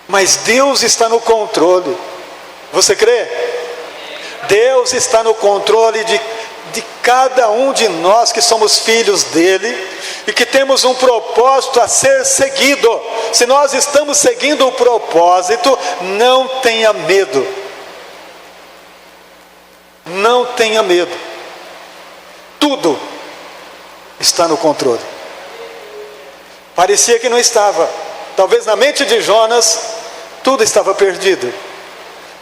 Mas Deus está no controle. Você crê? Deus está no controle de cada um de nós que somos filhos dele e que temos um propósito a ser seguido. Se nós estamos seguindo o propósito, não tenha medo. Não tenha medo. Tudo está no controle. Parecia que não estava. Talvez na mente de Jonas tudo estava perdido.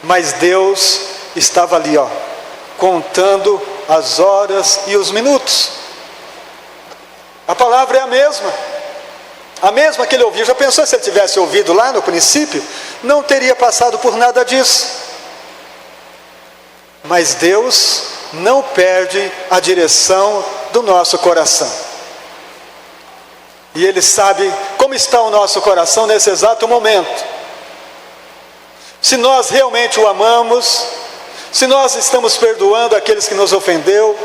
Mas Deus estava ali, contando as horas e os minutos. A palavra é a mesma que ele ouviu. Já pensou se ele tivesse ouvido lá no princípio? Não teria passado por nada disso. Mas Deus não perde a direção do nosso coração. E Ele sabe como está o nosso coração nesse exato momento. Se nós realmente o amamos, se nós estamos perdoando aqueles que nos ofendeu,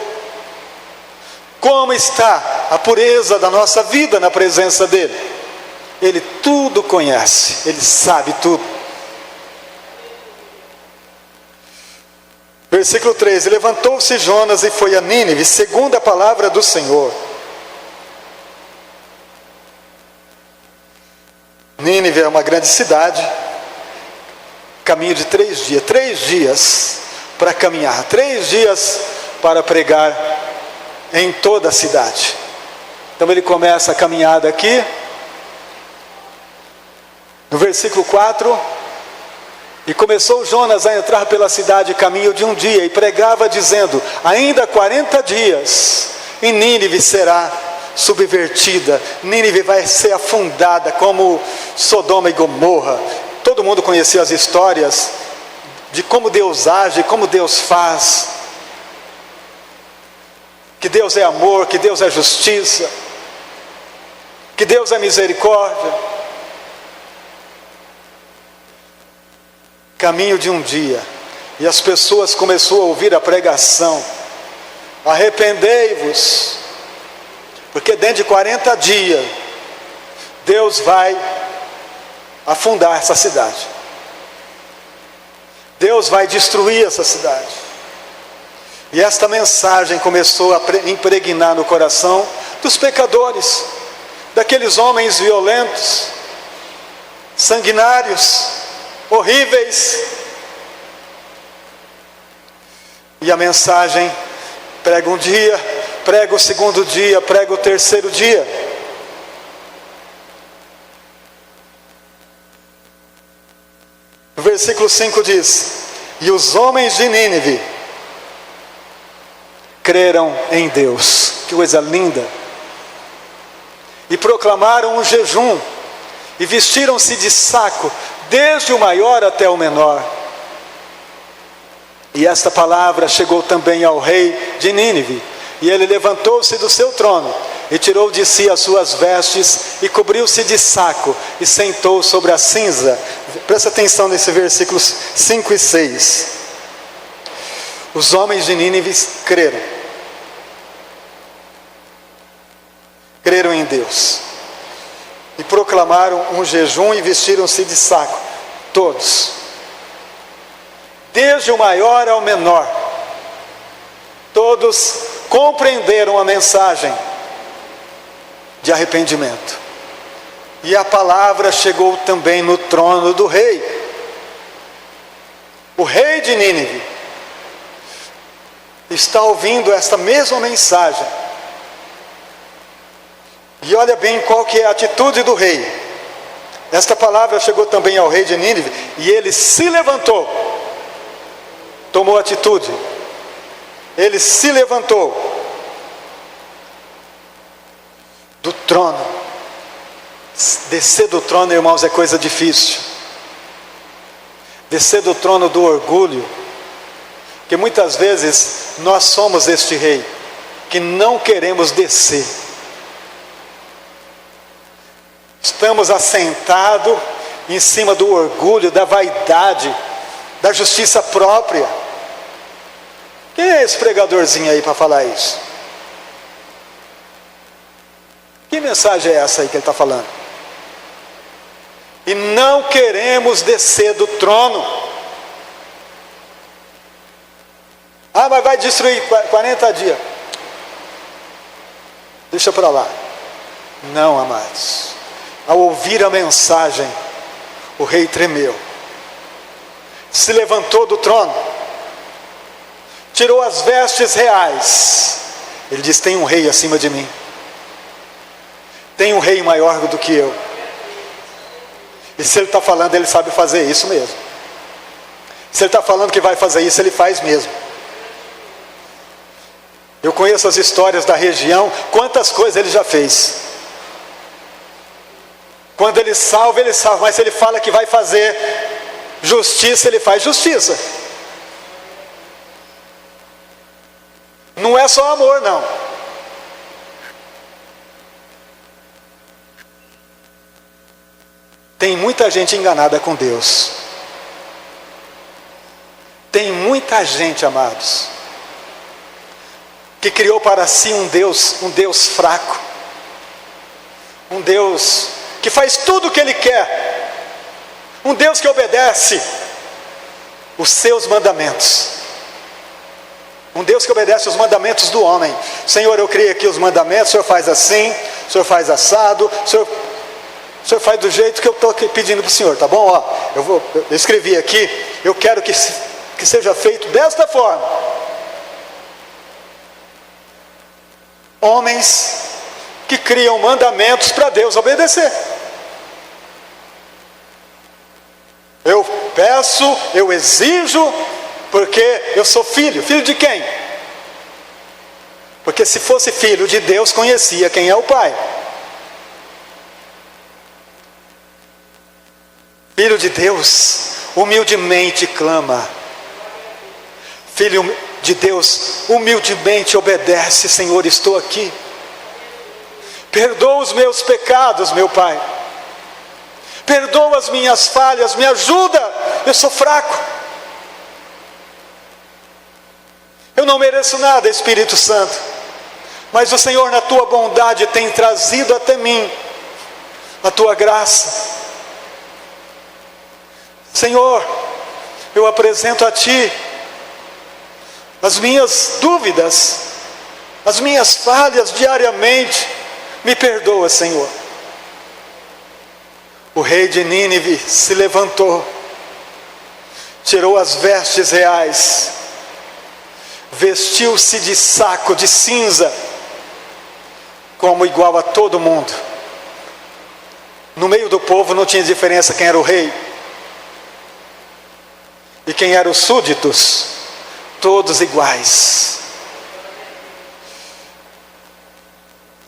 como está a pureza da nossa vida na presença dEle? Ele tudo conhece, Ele sabe tudo. Versículo 13: levantou-se Jonas e foi a Nínive, segundo a palavra do Senhor. Nínive é uma grande cidade, caminho de 3 dias, 3 dias para caminhar, 3 dias para pregar em toda a cidade. Então ele começa a caminhada aqui, no versículo 4, e começou Jonas a entrar pela cidade caminho de 1 dia, e pregava dizendo: ainda 40 dias, e Nínive será subvertida, Nínive vai ser afundada como Sodoma e Gomorra. Todo mundo conhecia as histórias de como Deus age, como Deus faz, que Deus é amor, que Deus é justiça, que Deus é misericórdia. Caminho de 1 dia, e as pessoas começaram a ouvir a pregação: arrependei-vos, porque dentro de 40 dias Deus vai afundar essa cidade, Deus vai destruir essa cidade. E esta mensagem começou a impregnar no coração dos pecadores, daqueles homens violentos, sanguinários, horríveis. E a mensagem prega 1 dia, prega o 2º dia, prega o 3º dia. O versículo 5 diz: e os homens de Nínive creram em Deus. Que coisa linda! E proclamaram um jejum, e vestiram-se de saco, desde o maior até o menor. E esta palavra chegou também ao rei de Nínive, e ele levantou-se do seu trono, e tirou de si as suas vestes, e cobriu-se de saco, e sentou sobre a cinza. Presta atenção nesse versículos 5 e 6. Os homens de Nínive creram em Deus, e proclamaram um jejum, e vestiram-se de saco, todos, desde o maior ao menor. Todos compreenderam a mensagem de arrependimento, e a palavra chegou também no trono do rei. O rei de Nínive está ouvindo esta mesma mensagem, e olha bem qual que é a atitude do rei. Esta palavra chegou também ao rei de Nínive, e ele se levantou, tomou atitude. Ele se levantou do trono. Descer do trono, irmãos, é coisa difícil. Descer do trono do orgulho, que muitas vezes nós somos este rei que não queremos descer. Estamos assentados em cima do orgulho, da vaidade, da justiça própria. Quem é esse pregadorzinho aí para falar isso? Que mensagem é essa aí que ele está falando? e não queremos descer do trono. Ah, mas vai destruir 40 dias. Deixa para lá. Não, amados. Ao ouvir a mensagem, o rei tremeu, se levantou do trono, tirou as vestes reais. Ele diz: tem um rei acima de mim, tem um rei maior do que eu. E se ele está falando, ele sabe fazer isso mesmo. Se ele está falando que vai fazer isso, ele faz mesmo. Eu conheço as histórias da região, quantas coisas ele já fez. Quando ele salva, mas se ele fala que vai fazer justiça, ele faz justiça. Não é só amor, não. Tem muita gente enganada com Deus. Tem muita gente, amados, que criou para si um Deus fraco, um Deus que faz tudo o que Ele quer, um Deus que obedece os seus mandamentos, um Deus que obedece os mandamentos do homem. Senhor, eu criei aqui os mandamentos, o Senhor faz assim, o Senhor faz assado, o Senhor faz do jeito que eu estou pedindo para o Senhor, tá bom? Eu escrevi aqui, eu quero que seja feito desta forma. Homens que criam mandamentos para Deus obedecer. Eu peço, eu exijo, porque eu sou filho. Filho de quem? Porque se fosse filho de Deus, conhecia quem é o Pai. Filho de Deus, humildemente clama. Filho de Deus, humildemente obedece. Senhor, estou aqui. Perdoa os meus pecados, meu Pai. Perdoa as minhas falhas, me ajuda. Eu sou fraco. Eu não mereço nada, Espírito Santo. Mas o Senhor, na tua bondade, tem trazido até mim a tua graça. Senhor, eu apresento a ti as minhas dúvidas, as minhas falhas diariamente. Me perdoa, Senhor. O rei de Nínive se levantou, tirou as vestes reais, vestiu-se de saco de cinza, como igual a todo mundo. No meio do povo não tinha diferença quem era o rei e quem eram os súditos, todos iguais.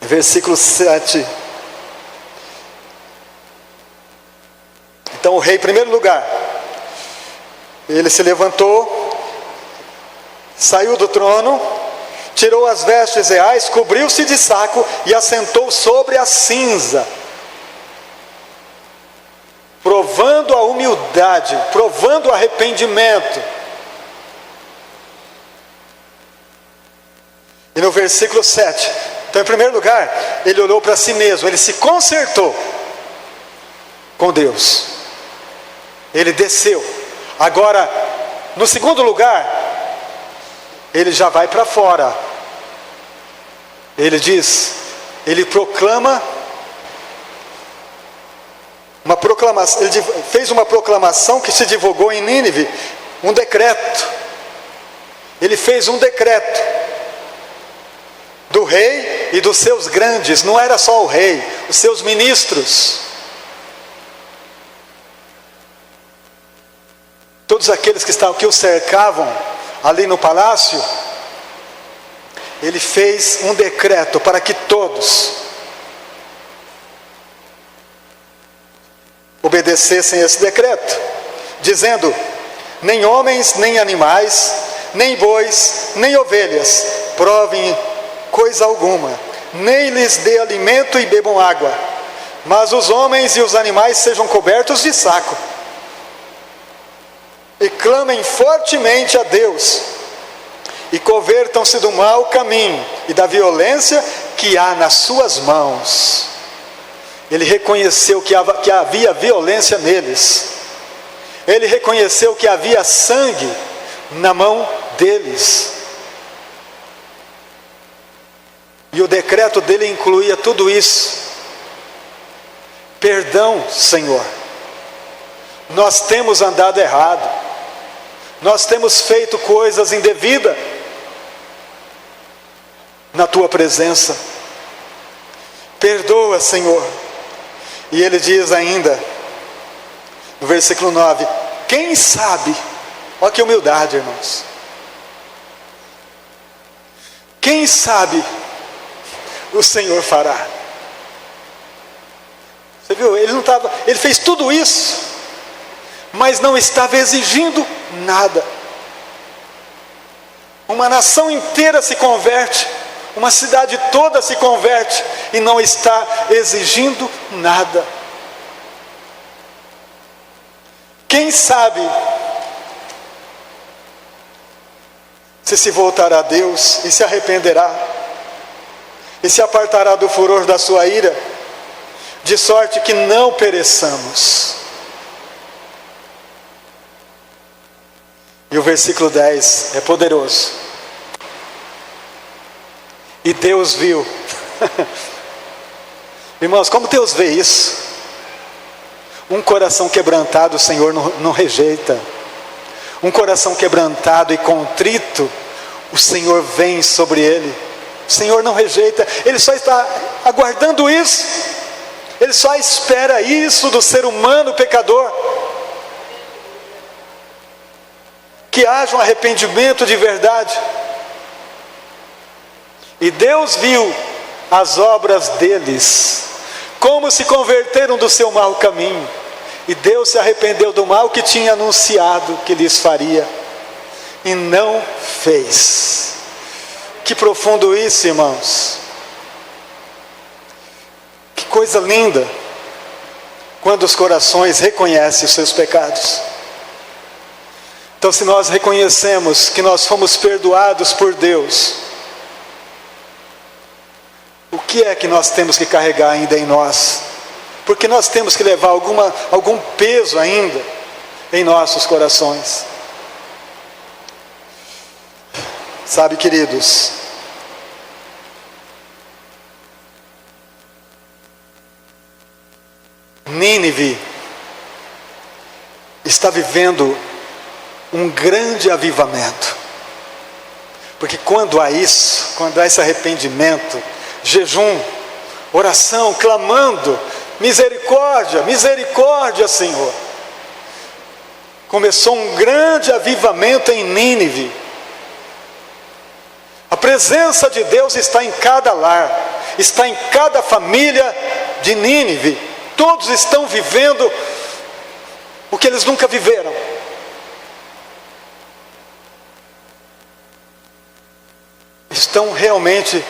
Versículo 7. Então o rei, em primeiro lugar, ele se levantou, saiu do trono, tirou as vestes reais, cobriu-se de saco e assentou sobre a cinza, provando a humildade, provando o arrependimento. E no versículo 7, então em primeiro lugar, ele olhou para si mesmo, ele se consertou com Deus, ele desceu. Agora, no segundo lugar, ele já vai para fora. Ele diz, ele proclama uma proclamação, ele fez uma proclamação que se divulgou em Nínive, um decreto. Ele fez um decreto do rei e dos seus grandes. Não era só o rei, os seus ministros, todos aqueles que o cercavam ali no palácio. Ele fez um decreto para que todos obedecessem esse decreto, dizendo: nem homens, nem animais, nem bois, nem ovelhas provem coisa alguma, nem lhes dê alimento e bebam água, mas os homens e os animais sejam cobertos de saco, e clamem fortemente a Deus, e convertam-se do mau caminho e da violência que há nas suas mãos. Ele reconheceu que havia violência neles. Ele reconheceu que havia sangue na mão deles. E o decreto dele incluía tudo isso. Perdão, Senhor. Nós temos andado errado. Nós temos feito coisas indevidas na tua presença. Perdoa, Senhor. E ele diz ainda, no versículo 9: quem sabe, olha que humildade, irmãos. Quem sabe o Senhor fará. Você viu? Ele fez tudo isso, mas não estava exigindo nada. Uma nação inteira se converte, uma cidade toda se converte e não está exigindo nada. Quem sabe se voltará a Deus e se arrependerá e se apartará do furor da sua ira, de sorte que não pereçamos. E o versículo 10 é poderoso. E Deus viu. Irmãos, como Deus vê isso? Um coração quebrantado o Senhor não rejeita. Um coração quebrantado e contrito, o Senhor vem sobre ele. O Senhor não rejeita. Ele só está aguardando isso. Ele só espera isso do ser humano pecador. Que haja um arrependimento de verdade. E Deus viu as obras deles, como se converteram do seu mau caminho. E Deus se arrependeu do mal que tinha anunciado que lhes faria, e não fez. Que profundo isso, irmãos. Que coisa linda, quando os corações reconhecem os seus pecados. Então, se nós reconhecemos que nós fomos perdoados por Deus, o que é que nós temos que carregar ainda em nós? Porque nós temos que levar algum peso ainda em nossos corações. Sabe, queridos, Nínive está vivendo um grande avivamento. Porque quando há isso, quando há esse arrependimento, jejum, oração, clamando, misericórdia, misericórdia, Senhor. Começou um grande avivamento em Nínive. A presença de Deus está em cada lar, está em cada família de Nínive. Todos estão vivendo o que eles nunca viveram. Estão realmente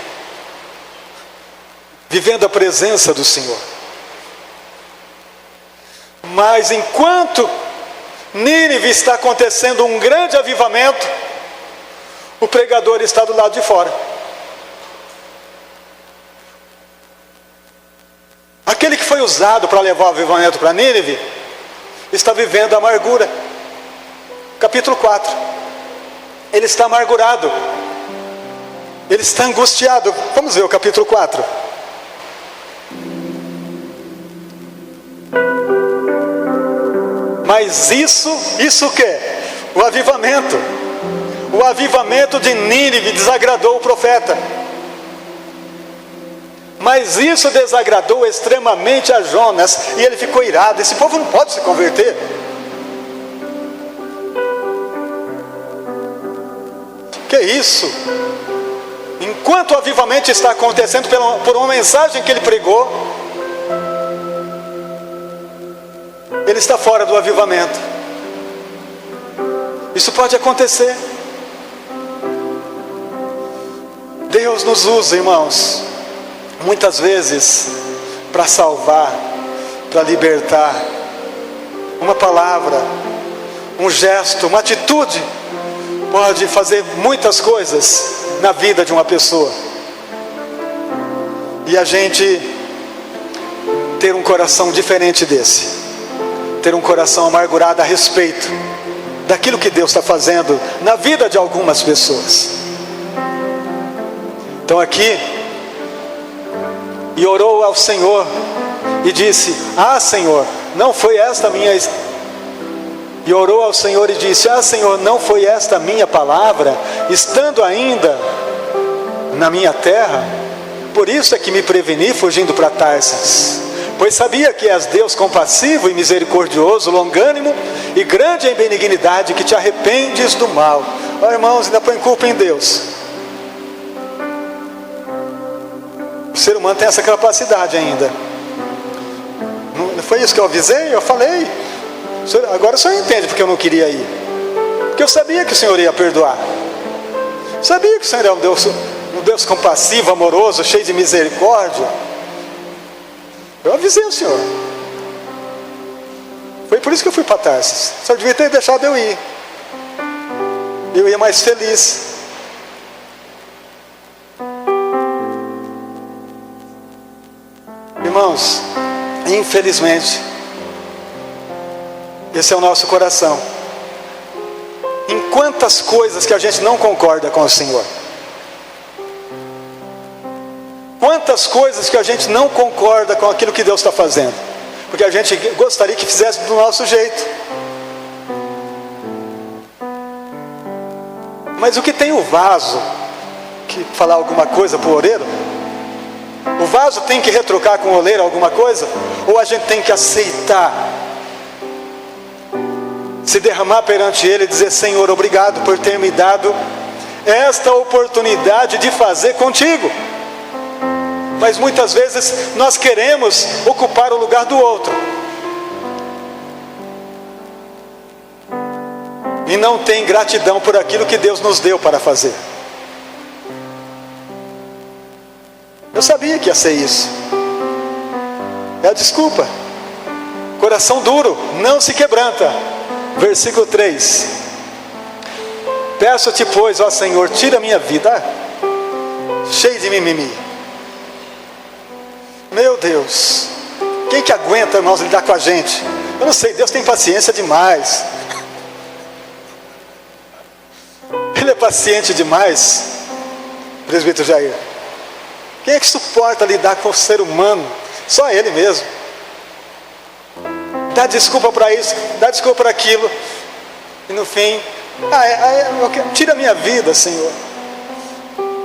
vivendo a presença do Senhor. Mas enquanto Nínive está acontecendo um grande avivamento, o pregador está do lado de fora. Aquele que foi usado para levar o avivamento para Nínive está vivendo a amargura. Capítulo 4. Ele está amargurado. Ele está angustiado. Vamos ver o capítulo 4. Mas isso o quê? O avivamento. O avivamento de Nínive desagradou o profeta. Mas isso desagradou extremamente a Jonas, e ele ficou irado. Esse povo não pode se converter. Que isso? Enquanto o avivamento está acontecendo por uma mensagem que ele pregou, ele está fora do avivamento. Isso pode acontecer. Deus nos usa, irmãos, muitas vezes para salvar, para libertar. Uma palavra, um gesto, uma atitude pode fazer muitas coisas na vida de uma pessoa. E a gente ter um coração diferente desse, ter um coração amargurado a respeito daquilo que Deus está fazendo na vida de algumas pessoas. Então aqui, e orou ao Senhor e disse: Senhor, não foi esta minha... E orou ao Senhor e disse: Senhor, não foi esta minha palavra, estando ainda na minha terra? Por isso é que me preveni fugindo para Tarsas, pois sabia que és Deus compassivo e misericordioso, longânimo e grande em benignidade, que te arrependes do mal. Irmãos, ainda põe culpa em Deus. O ser humano tem essa capacidade ainda. Não foi isso que eu avisei? Eu falei. Agora o senhor entende porque eu não queria ir. Porque eu sabia que o Senhor ia perdoar. Sabia que o Senhor é um Deus compassivo, amoroso, cheio de misericórdia. Eu avisei o Senhor. Foi por isso que eu fui para Tarsis. O Senhor devia ter deixado eu ir. Eu ia mais feliz. Irmãos, infelizmente, esse é o nosso coração. Em quantas coisas que a gente não concorda com o Senhor. Quantas coisas que a gente não concorda com aquilo que Deus está fazendo, porque a gente gostaria que fizesse do nosso jeito. Mas o que tem o vaso que falar alguma coisa para o oleiro? O vaso tem que retrucar com o oleiro alguma coisa? Ou a gente tem que aceitar, se derramar perante Ele e dizer: Senhor, obrigado por ter me dado esta oportunidade de fazer contigo. Mas muitas vezes nós queremos ocupar o lugar do outro e não tem gratidão por aquilo que Deus nos deu para fazer. Eu sabia que ia ser isso. É a desculpa. Coração duro não se quebranta. Versículo 3: Peço-te, pois, ó Senhor, tira a minha vida cheio de mimimi. Meu Deus, quem que aguenta, irmãos, lidar com a gente? Eu não sei, Deus tem paciência demais. Ele é paciente demais, presbítero Jair. Quem é que suporta lidar com o ser humano? Só Ele mesmo. Dá desculpa para isso, dá desculpa para aquilo, e no fim, tira a minha vida, Senhor.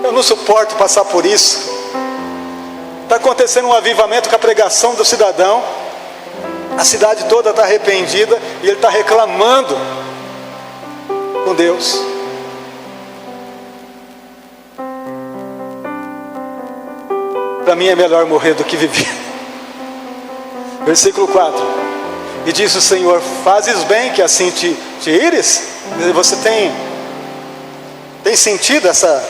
Eu não suporto passar por isso. Está acontecendo um avivamento com a pregação do cidadão, a cidade toda está arrependida e ele está reclamando com Deus. Para mim é melhor morrer do que viver. Versículo 4: E disse o Senhor: Fazes bem que assim te ires? Você tem sentido essa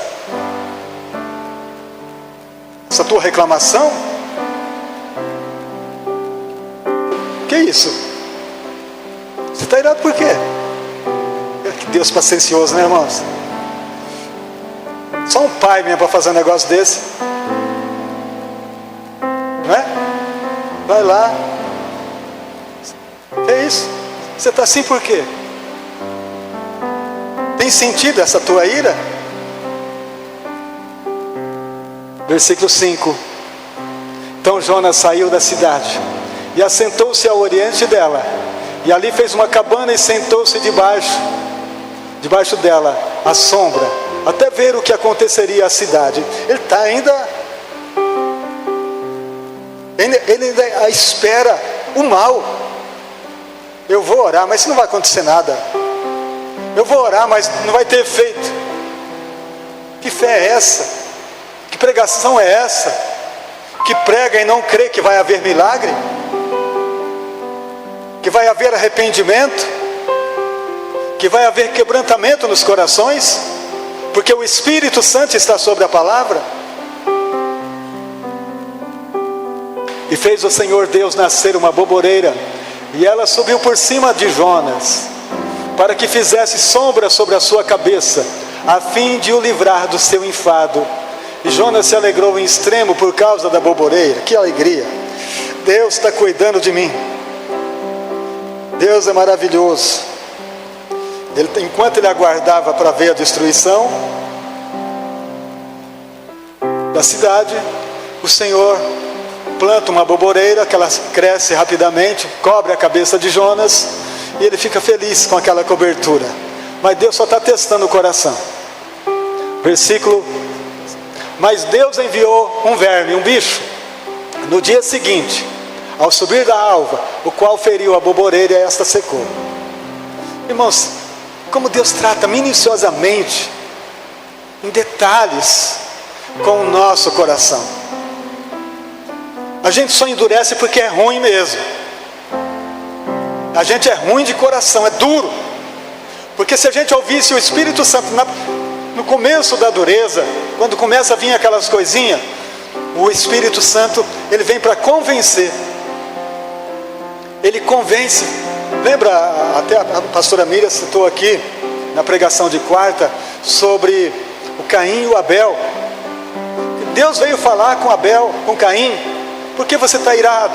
tua reclamação? Que isso? Você está irado por quê? Que Deus paciencioso, né, irmãos? Só um pai mesmo para fazer um negócio desse, não é? Vai lá. Que isso? Você está assim por quê? Tem sentido essa tua ira? Versículo 5: Então Jonas saiu da cidade e assentou-se ao oriente dela, e ali fez uma cabana e sentou-se debaixo dela, à sombra, até ver o que aconteceria à cidade. Ele está ainda espera o mal. Eu vou orar, mas não vai acontecer nada. Eu vou orar, mas não vai ter efeito. Que fé é essa? Que pregação é essa? Que prega e não crê que vai haver milagre? Que vai haver arrependimento? Que vai haver quebrantamento nos corações? Porque o Espírito Santo está sobre a palavra. E fez o Senhor Deus nascer uma boboreira, e ela subiu por cima de Jonas, para que fizesse sombra sobre a sua cabeça, a fim de o livrar do seu enfado. E Jonas se alegrou em extremo por causa da boboreira. Que alegria! Deus está cuidando de mim. Deus é maravilhoso. Enquanto ele aguardava para ver a destruição da cidade, o Senhor planta uma boboreira, que ela cresce rapidamente, cobre a cabeça de Jonas, e ele fica feliz com aquela cobertura. Mas Deus só está testando o coração. Versículo: mas Deus enviou um verme, um bicho, no dia seguinte, ao subir da alva, o qual feriu a boboreira e esta secou. Irmãos, como Deus trata minuciosamente, em detalhes, com o nosso coração. A gente só endurece porque é ruim mesmo. A gente é ruim de coração, é duro. Porque se a gente ouvisse o Espírito Santo no começo da dureza, quando começa a vir aquelas coisinhas, o Espírito Santo, ele vem para convencer. Ele convence. Lembra, até a pastora Miriam citou aqui, na pregação de quarta, sobre o Caim e o Abel. Deus veio falar com Abel, com Caim: por que você está irado?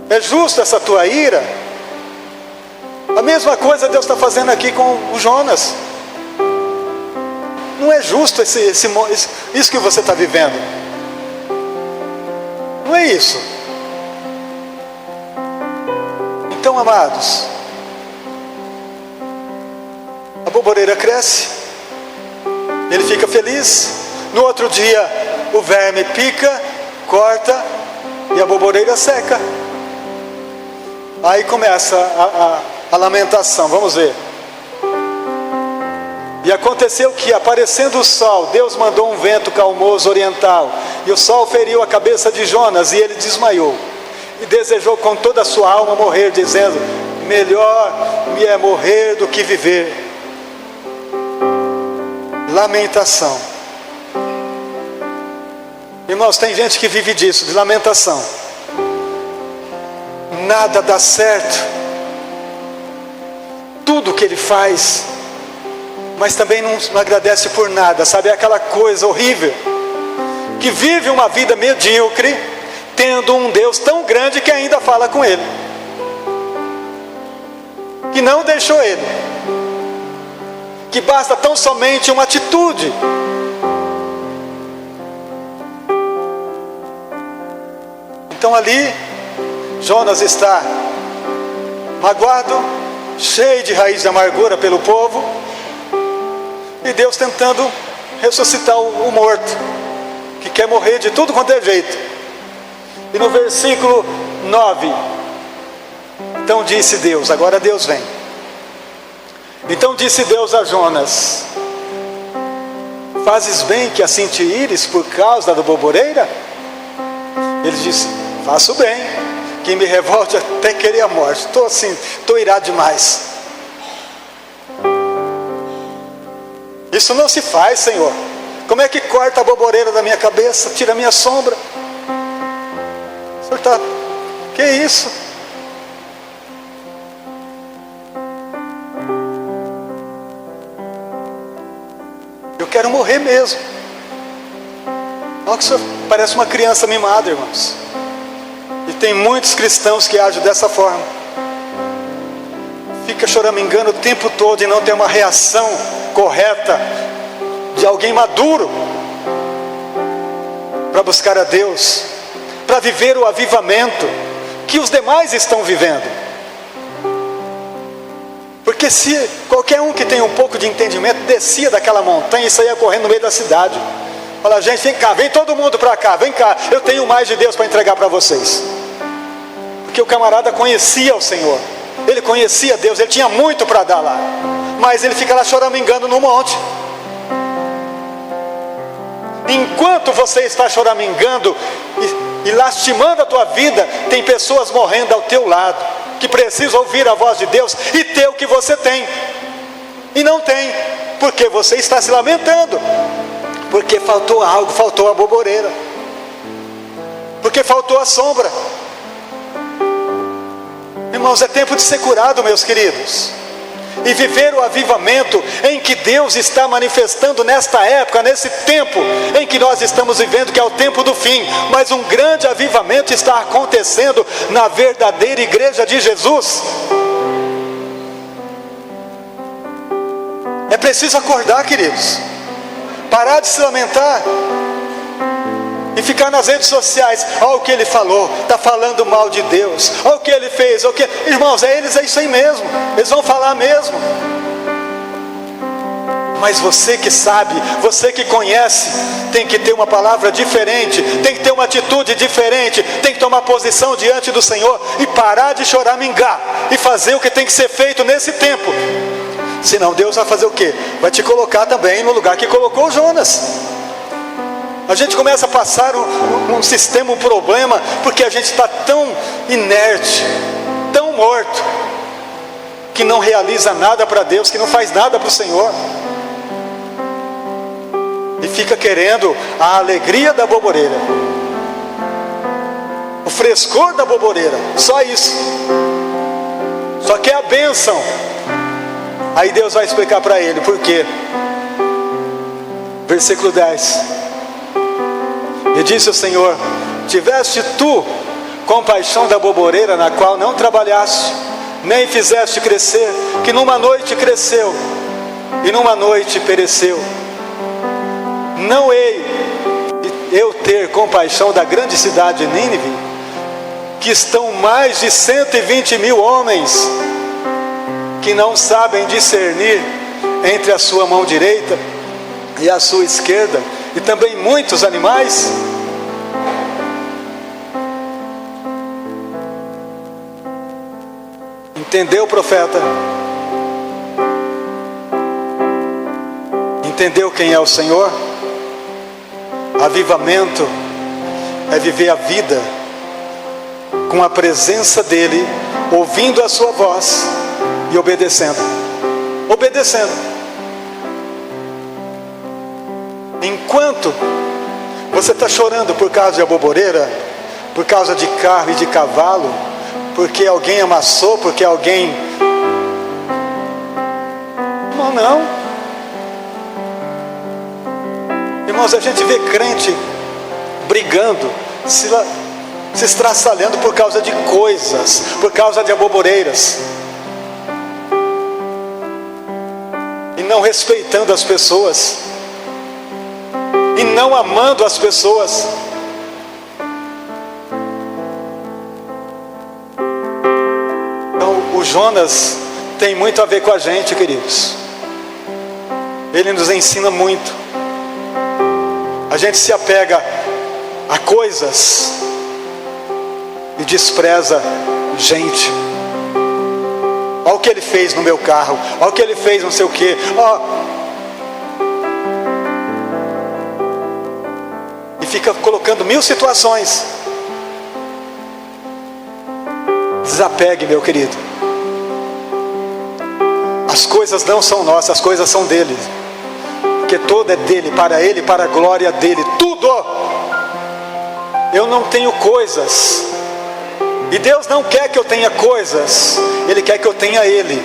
É justo essa tua ira? A mesma coisa Deus está fazendo aqui com o Jonas. Não é justo isso que você está vivendo. Não é isso. Então, amados, a boboreira cresce, ele fica feliz. No outro dia, o verme pica, corta, e a boboreira seca. Aí começa a lamentação. Vamos ver. E aconteceu que, aparecendo o sol, Deus mandou um vento calmoso oriental, e o sol feriu a cabeça de Jonas, e ele desmaiou, e desejou com toda a sua alma morrer, dizendo: melhor me é morrer do que viver. Lamentação. Irmãos, tem gente que vive disso, de lamentação. Nada dá certo, tudo que ele faz, mas também não agradece por nada, sabe? É aquela coisa horrível, que vive uma vida medíocre, tendo um Deus tão grande que ainda fala com ele, que não deixou ele, que basta tão somente uma atitude. Então ali, Jonas está magoado, cheio de raiz de amargura pelo povo, e Deus tentando ressuscitar o morto, que quer morrer de tudo quanto é jeito. E no versículo 9, então disse Deus, agora Deus vem. Então disse Deus a Jonas: fazes bem que assim te ires por causa da boboreira? Ele disse: faço bem, que me revolte até querer a morte. Estou irado demais. Isso não se faz, Senhor. Como é que corta a boboreira da minha cabeça, tira a minha sombra? O Senhor está... Que isso? Eu quero morrer mesmo. Olha que o Senhor parece uma criança mimada, irmãos. E tem muitos cristãos que agem dessa forma. Fica choramingando o tempo todo e não tem uma reação correta de alguém maduro para buscar a Deus, para viver o avivamento que os demais estão vivendo. Porque se qualquer um que tem um pouco de entendimento descia daquela montanha e saía correndo no meio da cidade, fala: gente, vem cá, vem todo mundo para cá, vem cá, eu tenho mais de Deus para entregar para vocês. Porque o camarada conhecia o Senhor, ele conhecia Deus, ele tinha muito para dar lá, mas ele fica lá choramingando no monte. Enquanto você está choramingando e lastimando a tua vida, tem pessoas morrendo ao teu lado, que precisam ouvir a voz de Deus e ter o que você tem, e não tem, porque você está se lamentando, porque faltou algo, faltou a boboreira, porque faltou a sombra. Irmãos, é tempo de ser curado, meus queridos. e viver o avivamento em que Deus está manifestando nesta época, nesse tempo em que nós estamos vivendo, que é o tempo do fim. Mas um grande avivamento está acontecendo na verdadeira igreja de Jesus. É preciso acordar, queridos, parar de se lamentar e ficar nas redes sociais. Olha o que ele falou, está falando mal de Deus, olha o que ele fez, olha o que... Irmãos, é isso aí mesmo, eles vão falar mesmo. Mas você que sabe, você que conhece, tem que ter uma palavra diferente, tem que ter uma atitude diferente, tem que tomar posição diante do Senhor e parar de choramingar e fazer o que tem que ser feito nesse tempo. Senão Deus vai fazer o quê? Vai te colocar também no lugar que colocou Jonas. A gente começa a passar um sistema, um problema, porque a gente está tão inerte, tão morto, que não realiza nada para Deus, que não faz nada para o Senhor, e fica querendo a alegria da boboreira, o frescor da boboreira, só isso, só quer a bênção. Aí Deus vai explicar para ele por quê. Versículo 10: e disse o Senhor: tiveste tu compaixão da boboreira, na qual não trabalhaste, nem fizeste crescer, que numa noite cresceu e numa noite pereceu. Não hei eu ter compaixão da grande cidade de Nínive, que estão mais de 120.000 homens, que não sabem discernir entre a sua mão direita e a sua esquerda, e também muitos animais? Entendeu, profeta? Entendeu quem é o Senhor? Avivamento é viver a vida com a presença dEle, ouvindo a sua voz e obedecendo. Enquanto você está chorando por causa de aboboreira, por causa de carro e de cavalo, porque alguém amassou, porque alguém... Não. Irmãos, a gente vê crente brigando, se estraçalhando por causa de coisas, por causa de aboboreiras, e não respeitando as pessoas, e não amando as pessoas. Então o Jonas tem muito a ver com a gente, queridos. Ele nos ensina muito. A gente se apega a coisas e despreza gente. Olha o que ele fez no meu carro, olha o que ele fez não sei o que. E fica colocando 1000 situações. Desapegue, meu querido. As coisas não são nossas, as coisas são dele, porque tudo é dele, para a glória dele, tudo. Eu não tenho coisas, e Deus não quer que eu tenha coisas, Ele quer que eu tenha Ele.